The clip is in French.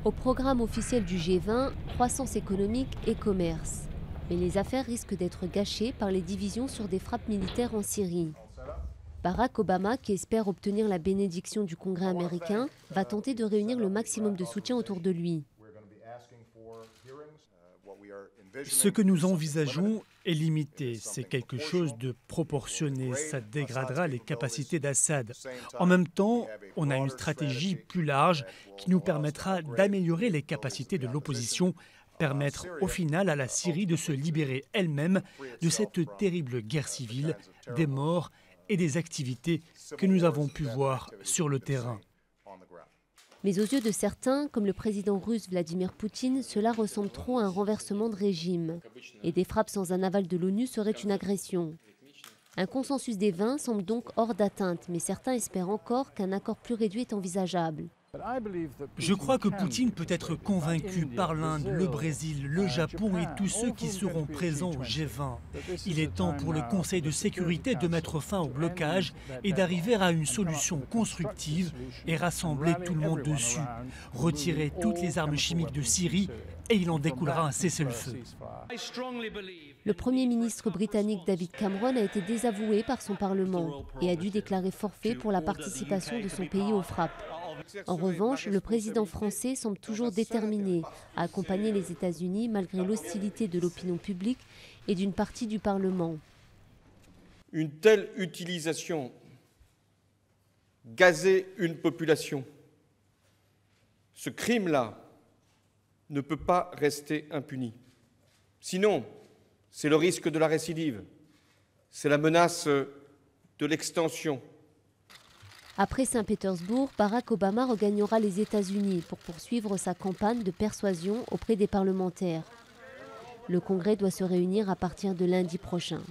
Au programme officiel du G20, croissance économique et commerce. Mais les affaires risquent d'être gâchées par les divisions sur des frappes militaires en Syrie. Barack Obama, qui espère obtenir la bénédiction du Congrès américain, va tenter de réunir le maximum de soutien autour de lui. Ce que nous envisageons est limité, c'est quelque chose de proportionné, ça dégradera les capacités d'Assad. En même temps, on a une stratégie plus large qui nous permettra d'améliorer les capacités de l'opposition, permettre au final à la Syrie de se libérer elle-même de cette terrible guerre civile, des morts et des activités que nous avons pu voir sur le terrain. Mais aux yeux de certains, comme le président russe Vladimir Poutine, cela ressemble trop à un renversement de régime. Et des frappes sans un aval de l'ONU seraient une agression. Un consensus des 20 semble donc hors d'atteinte, mais certains espèrent encore qu'un accord plus réduit est envisageable. Je crois que Poutine peut être convaincu par l'Inde, le Brésil, le Japon et tous ceux qui seront présents au G20. Il est temps pour le Conseil de sécurité de mettre fin au blocage et d'arriver à une solution constructive et rassembler tout le monde dessus. Retirer toutes les armes chimiques de Syrie et il en découlera un cessez-le-feu. Le Premier ministre britannique David Cameron a été désavoué par son Parlement et a dû déclarer forfait pour la participation de son pays aux frappes. En revanche, le président français semble toujours déterminé à accompagner les États-Unis malgré l'hostilité de l'opinion publique et d'une partie du Parlement. Une telle utilisation, gazer une population, ce crime-là ne peut pas rester impuni. Sinon, c'est le risque de la récidive, c'est la menace de l'extension. Après Saint-Pétersbourg, Barack Obama regagnera les États-Unis pour poursuivre sa campagne de persuasion auprès des parlementaires. Le Congrès doit se réunir à partir de lundi prochain.